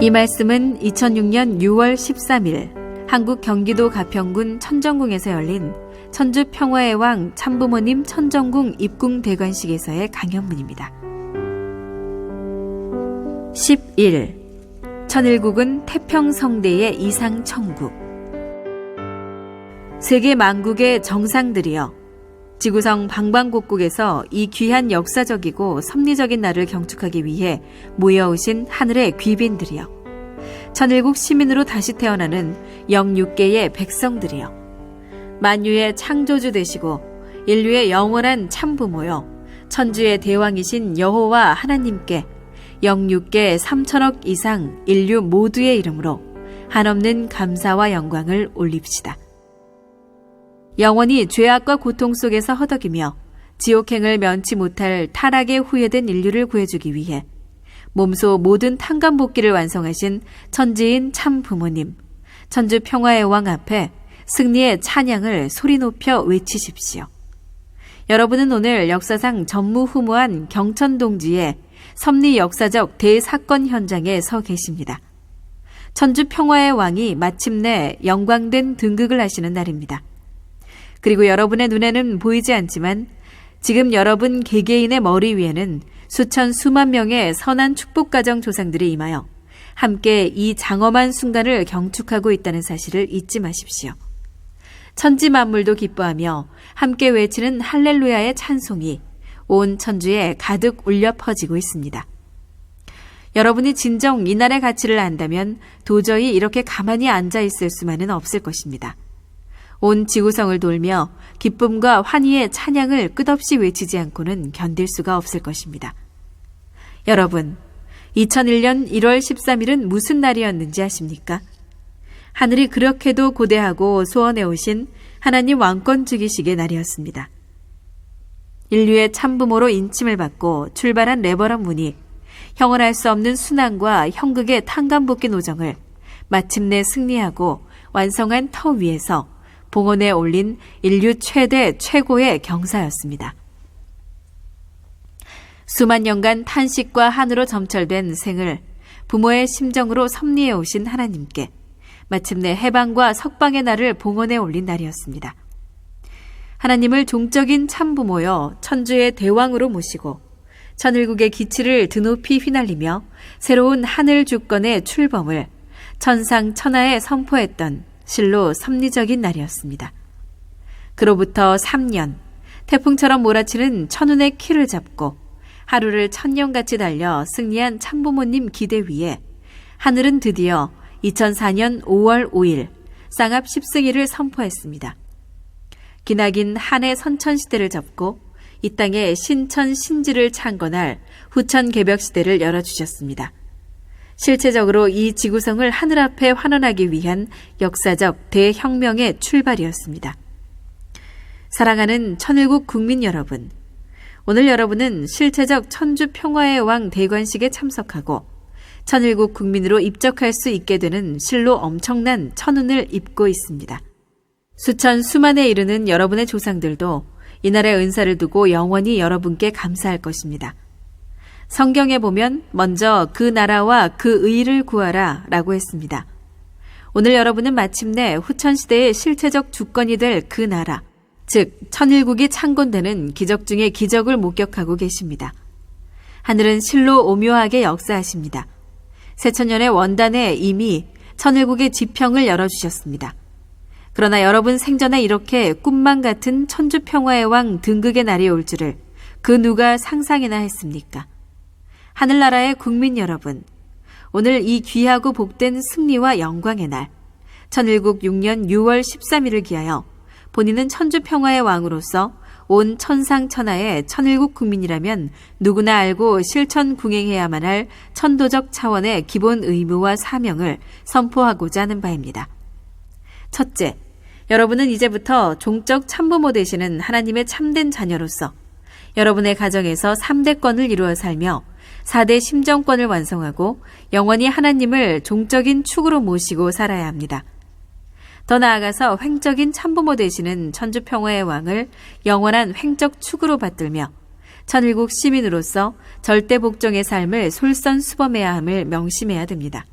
이 말씀은 2006년 6월 13일 한국 경기도 가평군 천정궁에서 열린 천주 평화의 왕 참부모님 천정궁 입궁대관식에서의 강연문입니다. 11. 천일국은 태평성대의 이상천국. 세계 만국의 정상들이여, 지구성 방방곡곡에서 이 귀한 역사적이고 섭리적인 날을 경축하기 위해 모여오신 하늘의 귀빈들이여, 천일국 시민으로 다시 태어나는 영육계의 백성들이여, 만유의 창조주 되시고 인류의 영원한 참부모여, 천주의 대왕이신 여호와 하나님께 영육계 3천억 이상 인류 모두의 이름으로 한없는 감사와 영광을 올립시다. 영원히 죄악과 고통 속에서 허덕이며 지옥행을 면치 못할 타락에 후회된 인류를 구해주기 위해 몸소 모든 탕감복기를 완성하신 천지인 참 부모님, 천주 평화의 왕 앞에 승리의 찬양을 소리 높여 외치십시오. 여러분은 오늘 역사상 전무후무한 경천동지의 섭리 역사적 대사건 현장에 서 계십니다. 천주 평화의 왕이 마침내 영광된 등극을 하시는 날입니다. 그리고 여러분의 눈에는 보이지 않지만 지금 여러분 개개인의 머리 위에는 수천 수만 명의 선한 축복가정 조상들이 임하여 함께 이 장엄한 순간을 경축하고 있다는 사실을 잊지 마십시오. 천지 만물도 기뻐하며 함께 외치는 할렐루야의 찬송이 온 천주에 가득 울려 퍼지고 있습니다. 여러분이 진정 이날의 가치를 안다면 도저히 이렇게 가만히 앉아 있을 수만은 없을 것입니다. 온 지구성을 돌며 기쁨과 환희의 찬양을 끝없이 외치지 않고는 견딜 수가 없을 것입니다. 여러분, 2001년 1월 13일은 무슨 날이었는지 아십니까? 하늘이 그렇게도 고대하고 소원해오신 하나님 왕권 즉위식의 날이었습니다. 인류의 참부모로 인침을 받고 출발한 레버런 문이 형언할 수 없는 순환과 형극의 탕감복귀 노정을 마침내 승리하고 완성한 터 위에서 봉헌에 올린 인류 최대 최고의 경사였습니다. 수만 년간 탄식과 한으로 점철된 생을 부모의 심정으로 섭리해 오신 하나님께 마침내 해방과 석방의 날을 봉헌에 올린 날이었습니다. 하나님을 종적인 참부모여 천주의 대왕으로 모시고 천일국의 기치를 드높이 휘날리며 새로운 하늘 주권의 출범을 천상천하에 선포했던 실로 섭리적인 날이었습니다. 그로부터 3년, 태풍처럼 몰아치는 천운의 키를 잡고 하루를 천년같이 달려 승리한 참부모님 기대 위에 하늘은 드디어 2004년 5월 5일 쌍합 10승일을 선포했습니다. 기나긴 한해 선천시대를 접고 이 땅에 신천 신지를 창건할 후천 개벽시대를 열어주셨습니다. 실체적으로 이 지구성을 하늘 앞에 환원하기 위한 역사적 대혁명의 출발이었습니다. 사랑하는 천일국 국민 여러분, 오늘 여러분은 실체적 천주 평화의 왕 대관식에 참석하고 천일국 국민으로 입적할 수 있게 되는 실로 엄청난 천운을 입고 있습니다. 수천 수만에 이르는 여러분의 조상들도 이날의 은사를 두고 영원히 여러분께 감사할 것입니다. 성경에 보면 먼저 그 나라와 그 의를 구하라 라고 했습니다. 오늘 여러분은 마침내 후천시대의 실체적 주권이 될 그 나라, 즉 천일국이 창건되는 기적 중에 기적을 목격하고 계십니다. 하늘은 실로 오묘하게 역사하십니다. 새천년의 원단에 이미 천일국의 지평을 열어주셨습니다. 그러나 여러분 생전에 이렇게 꿈만 같은 천주 평화의 왕 등극의 날이 올 줄을 그 누가 상상이나 했습니까? 하늘나라의 국민 여러분, 오늘 이 귀하고 복된 승리와 영광의 날, 천일국 6년 6월 13일을 기하여 본인은 천주 평화의 왕으로서 온 천상천하의 천일국 국민이라면 누구나 알고 실천 궁행해야만 할 천도적 차원의 기본 의무와 사명을 선포하고자 하는 바입니다. 첫째, 여러분은 이제부터 종적 참부모 되시는 하나님의 참된 자녀로서 여러분의 가정에서 3대권을 이루어 살며 4대 심정권을 완성하고 영원히 하나님을 종적인 축으로 모시고 살아야 합니다. 더 나아가서 횡적인 참부모 되시는 천주평화의 왕을 영원한 횡적 축으로 받들며 천일국 시민으로서 절대 복종의 삶을 솔선수범해야 함을 명심해야 됩니다.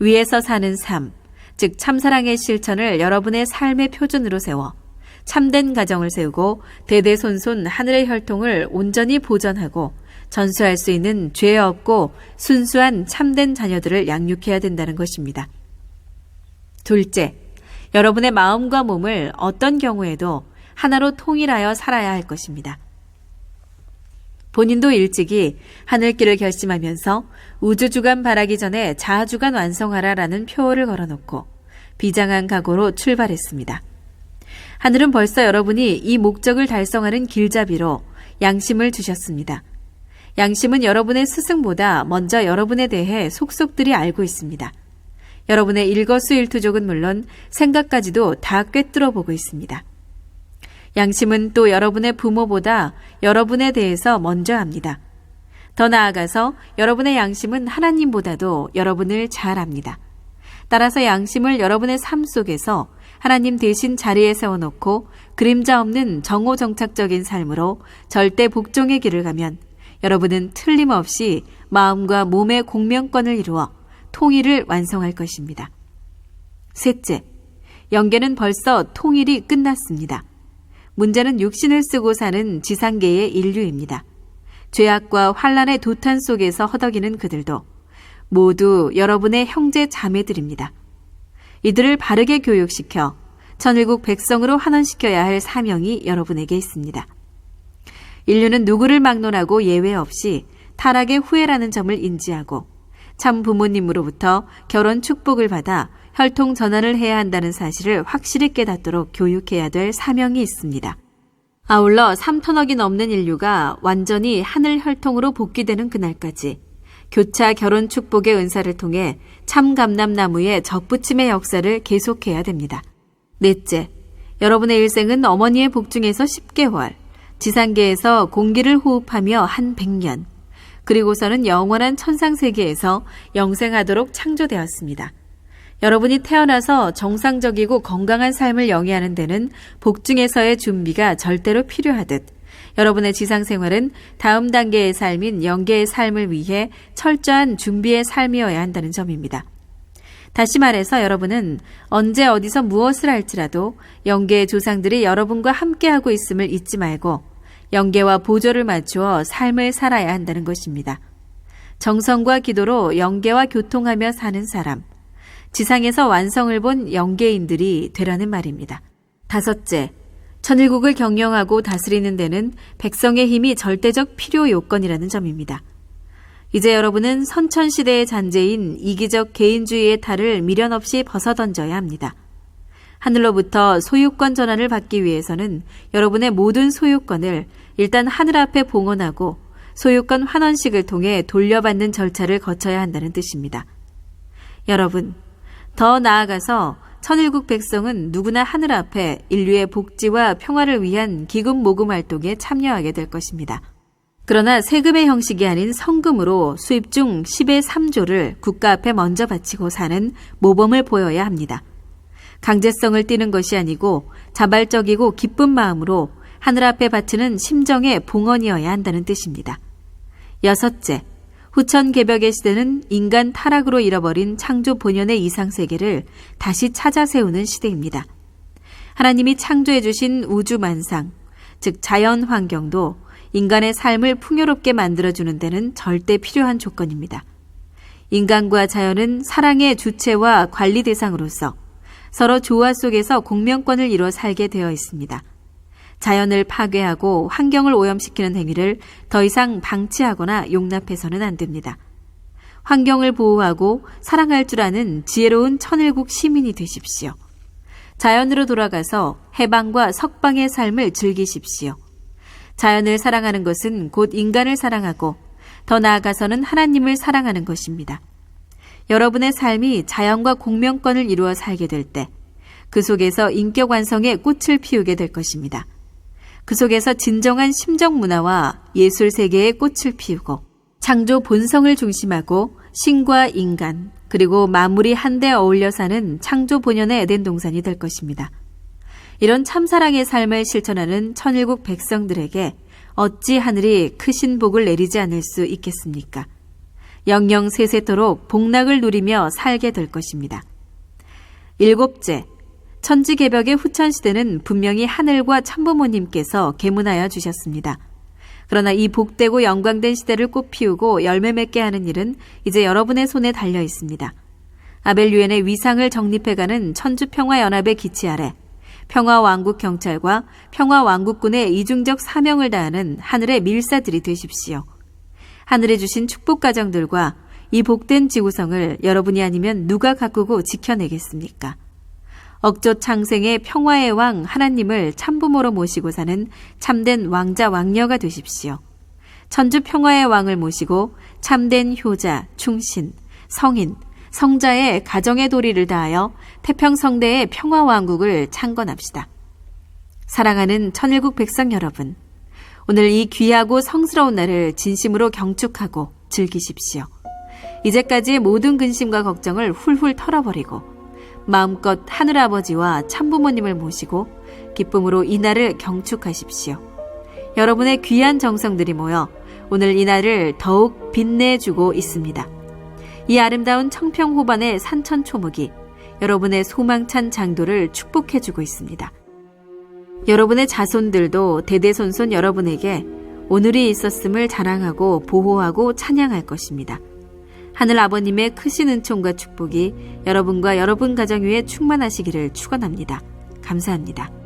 위에서 사는 삶, 즉 참사랑의 실천을 여러분의 삶의 표준으로 세워 참된 가정을 세우고 대대손손 하늘의 혈통을 온전히 보전하고 전수할 수 있는 죄 없고 순수한 참된 자녀들을 양육해야 된다는 것입니다. 둘째, 여러분의 마음과 몸을 어떤 경우에도 하나로 통일하여 살아야 할 것입니다. 본인도 일찍이 하늘길을 결심하면서 우주주간 바라기 전에 자아주간 완성하라라는 표어를 걸어놓고 비장한 각오로 출발했습니다. 하늘은 벌써 여러분이 이 목적을 달성하는 길잡이로 양심을 주셨습니다. 양심은 여러분의 스승보다 먼저 여러분에 대해 속속들이 알고 있습니다. 여러분의 일거수일투족은 물론 생각까지도 다 꿰뚫어 보고 있습니다. 양심은 또 여러분의 부모보다 여러분에 대해서 먼저 압니다. 더 나아가서 여러분의 양심은 하나님보다도 여러분을 잘 압니다. 따라서 양심을 여러분의 삶 속에서 하나님 대신 자리에 세워놓고 그림자 없는 정오정착적인 삶으로 절대 복종의 길을 가면 여러분은 틀림없이 마음과 몸의 공명권을 이루어 통일을 완성할 것입니다. 셋째, 영계는 벌써 통일이 끝났습니다. 문제는 육신을 쓰고 사는 지상계의 인류입니다. 죄악과 환란의 도탄 속에서 허덕이는 그들도 모두 여러분의 형제 자매들입니다. 이들을 바르게 교육시켜 천일국 백성으로 환원시켜야 할 사명이 여러분에게 있습니다. 인류는 누구를 막론하고 예외 없이 타락의 후예라는 점을 인지하고 참 부모님으로부터 결혼 축복을 받아 혈통 전환을 해야 한다는 사실을 확실히 깨닫도록 교육해야 될 사명이 있습니다. 아울러 3톤억이 넘는 인류가 완전히 하늘 혈통으로 복귀되는 그날까지 교차 결혼 축복의 은사를 통해 참 감람나무의 접붙임의 역사를 계속해야 됩니다. 넷째, 여러분의 일생은 어머니의 복중에서 10개월, 지상계에서 공기를 호흡하며 한 100년, 그리고서는 영원한 천상세계에서 영생하도록 창조되었습니다. 여러분이 태어나서 정상적이고 건강한 삶을 영위하는 데는 복중에서의 준비가 절대로 필요하듯 여러분의 지상생활은 다음 단계의 삶인 영계의 삶을 위해 철저한 준비의 삶이어야 한다는 점입니다. 다시 말해서 여러분은 언제 어디서 무엇을 할지라도 영계의 조상들이 여러분과 함께하고 있음을 잊지 말고 영계와 보조를 맞추어 삶을 살아야 한다는 것입니다. 정성과 기도로 영계와 교통하며 사는 사람, 지상에서 완성을 본 영계인들이 되라는 말입니다. 다섯째, 천일국을 경영하고 다스리는 데는 백성의 힘이 절대적 필요 요건이라는 점입니다. 이제 여러분은 선천시대의 잔재인 이기적 개인주의의 탈을 미련 없이 벗어던져야 합니다. 하늘로부터 소유권 전환을 받기 위해서는 여러분의 모든 소유권을 일단 하늘 앞에 봉헌하고 소유권 환원식을 통해 돌려받는 절차를 거쳐야 한다는 뜻입니다. 여러분, 더 나아가서 천일국 백성은 누구나 하늘 앞에 인류의 복지와 평화를 위한 기금 모금 활동에 참여하게 될 것입니다. 그러나 세금의 형식이 아닌 성금으로 수입 중 10의 3조를 국가 앞에 먼저 바치고 사는 모범을 보여야 합니다. 강제성을 띠는 것이 아니고 자발적이고 기쁜 마음으로 하늘 앞에 바치는 심정의 봉헌이어야 한다는 뜻입니다. 여섯째, 후천 개벽의 시대는 인간 타락으로 잃어버린 창조 본연의 이상세계를 다시 찾아 세우는 시대입니다. 하나님이 창조해 주신 우주 만상, 즉 자연 환경도 인간의 삶을 풍요롭게 만들어주는 데는 절대 필요한 조건입니다. 인간과 자연은 사랑의 주체와 관리 대상으로서 서로 조화 속에서 공명권을 이루어 살게 되어 있습니다. 자연을 파괴하고 환경을 오염시키는 행위를 더 이상 방치하거나 용납해서는 안 됩니다. 환경을 보호하고 사랑할 줄 아는 지혜로운 천일국 시민이 되십시오. 자연으로 돌아가서 해방과 석방의 삶을 즐기십시오. 자연을 사랑하는 것은 곧 인간을 사랑하고 더 나아가서는 하나님을 사랑하는 것입니다. 여러분의 삶이 자연과 공명권을 이루어 살게 될 때 그 속에서 인격 완성의 꽃을 피우게 될 것입니다. 그 속에서 진정한 심정 문화와 예술 세계의 꽃을 피우고 창조 본성을 중심하고 신과 인간 그리고 만물이 한데 어울려 사는 창조 본연의 에덴 동산이 될 것입니다. 이런 참사랑의 삶을 실천하는 천일국 백성들에게 어찌 하늘이 크신 복을 내리지 않을 수 있겠습니까? 영영 세세토록 복락을 누리며 살게 될 것입니다. 7째, 천지개벽의 후천시대는 분명히 하늘과 천부모님께서 계문하여 주셨습니다. 그러나 이 복되고 영광된 시대를 꽃피우고 열매 맺게 하는 일은 이제 여러분의 손에 달려 있습니다. 아벨 유엔의 위상을 정립해가는 천주평화연합의 기치 아래 평화왕국경찰과 평화왕국군의 이중적 사명을 다하는 하늘의 밀사들이 되십시오. 하늘에 주신 축복가정들과 이 복된 지구성을 여러분이 아니면 누가 가꾸고 지켜내겠습니까? 억조 창생의 평화의 왕 하나님을 참부모로 모시고 사는 참된 왕자 왕녀가 되십시오. 천주 평화의 왕을 모시고 참된 효자, 충신, 성인, 성자의 가정의 도리를 다하여 태평성대의 평화왕국을 창건합시다. 사랑하는 천일국 백성 여러분, 오늘 이 귀하고 성스러운 날을 진심으로 경축하고 즐기십시오. 이제까지의 모든 근심과 걱정을 훌훌 털어버리고 마음껏 하늘아버지와 참부모님을 모시고 기쁨으로 이 날을 경축하십시오. 여러분의 귀한 정성들이 모여 오늘 이 날을 더욱 빛내주고 있습니다. 이 아름다운 청평호반의 산천초목이 여러분의 소망찬 장도를 축복해주고 있습니다. 여러분의 자손들도 대대손손 여러분에게 오늘이 있었음을 자랑하고 보호하고 찬양할 것입니다. 하늘 아버님의 크신 은총과 축복이 여러분과 여러분 가정 위에 충만하시기를 축원합니다. 감사합니다.